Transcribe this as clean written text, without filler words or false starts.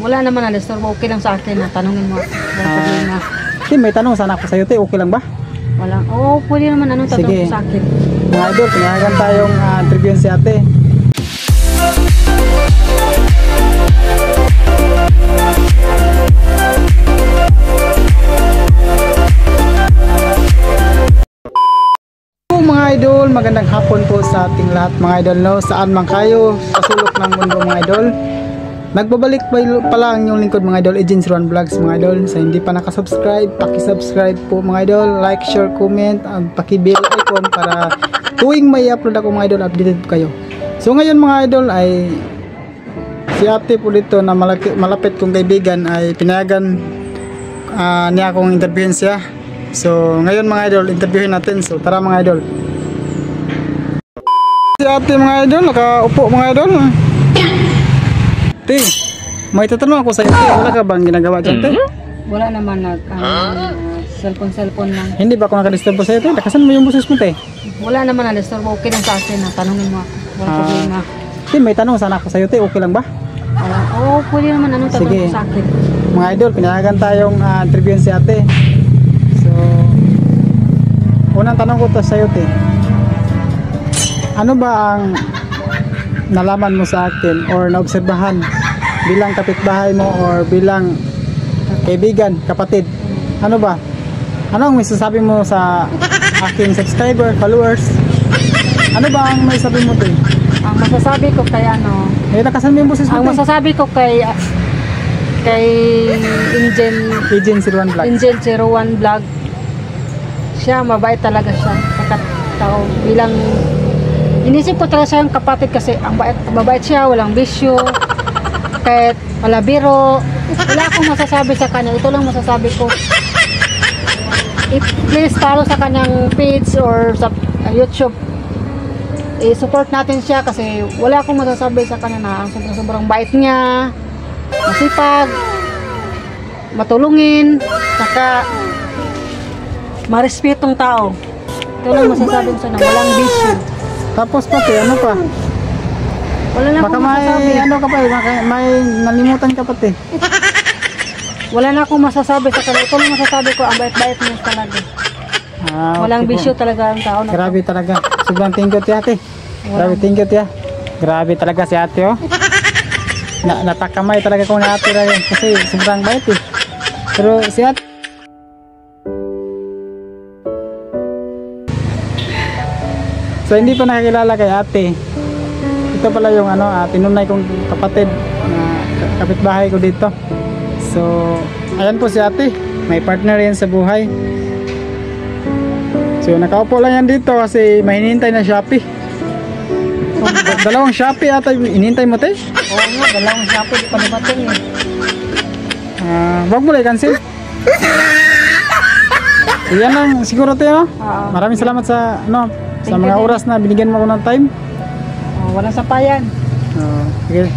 Wala naman na disturbo. Okay lang sa akin na tanungin mo. Wala problema. May tanong sana ako sa'yo, te. Okay lang ba? Wala. Oo, pwede naman. Anong tatanong sa akin? Mga idol, pinayagan tayong interviewin si ate. Mga idol, magandang hapon po sa ating lahat mga idol, no? Saan man kayo sa sulok ng mundo mga idol. Nagbabalik pala ang inyong lingkod mga idol, Agent 01 Vlogs mga idol. Sa hindi pa nakasubscribe, paki-subscribe po mga idol, like, share, comment, at paki-bell icon para tuwing may upload ako mga idol, updated po kayo. So ngayon mga idol ay si ate po dito na malapit kong kaibigan ay pinayagan niya akong interviewin siya. So ngayon mga idol, interviewin natin. So tara mga idol. Si ate mga idol, nakaupo mga idol. Te, may tatanong ako sa iyo. Wala ka bang ginagawa dyan, te? Wala naman cellphone lang. Hindi ba ako nakadisturb sa iyo, te? Lakasan mo yung boses mo, te. Wala naman na disturbo. Okay lang sa akin na tanungin mo ako. Wala problema. Te, may tanong sana ako sa iyo, te. Okay lang ba? Oo, pwede naman. Anong tatanong sa akin? Mga idol, pinayagan tayong interviewin si ate. So, unang tanong ko to sa iyo, te. Ano ba ang nalaman mo sa akin or naobserbahan bilang kapitbahay mo or bilang kaibigan, kapatid? Ano ba? Ano ang may sasabi mo sa aking subscriber, followers? Ano ba ang may sabi mo, te? Ang masasabi ko kay Nakasan mo yung boses mo, ang te? masasabi ko kay Agent 01 Vlog. Agent 01 Vlog. Siya, mabait talaga siya. Tao bilang inisip ko talaga siya yung kapatid kasi ang mabait siya, walang bisyo, kahit wala biro. Wala akong masasabi sa kanya. Ito lang masasabi ko. Please follow sa kanyang page or sa YouTube. I-support natin siya kasi wala akong masasabi sa kanya na ang sobrang bait niya, masipag, matulungin, saka marespetong tao. Ito lang masasabi ko sa kanya, walang bisyo. Tapos pati, ano pa? Wala na akong masasabi. Ano ka pa, may nalimutan ka pati. Wala na akong masasabi sa kanya. Ito lang masasabi ko, ang bait-bait niya talaga. Walang Okay bisyo po. talaga ang tao. Grabe talaga. Sobrang thank you, ate. Grabe, thank you, tia. Grabe talaga si ate, oh. Natakamay talaga ko na ate rin kasi sobrang bait, eh. Pero si ate, so hindi pa nakakilala kay ate. Ito pala yung tinunay kong kapatid na kapitbahay ko dito. So ayan po si ate, may partner yan sa buhay. So nakaupo lang yan dito kasi may hinihintay na Shopee. Dalawang Shopee ata hinihintay mo, te? Oo nga, dalawang Shopee, di pa nabating eh. Wag mo lang cancel. So yan lang siguro, te, no? Maraming salamat sa sa mga oras na binigyan mo ako ng time. Walang sapayan. Sige.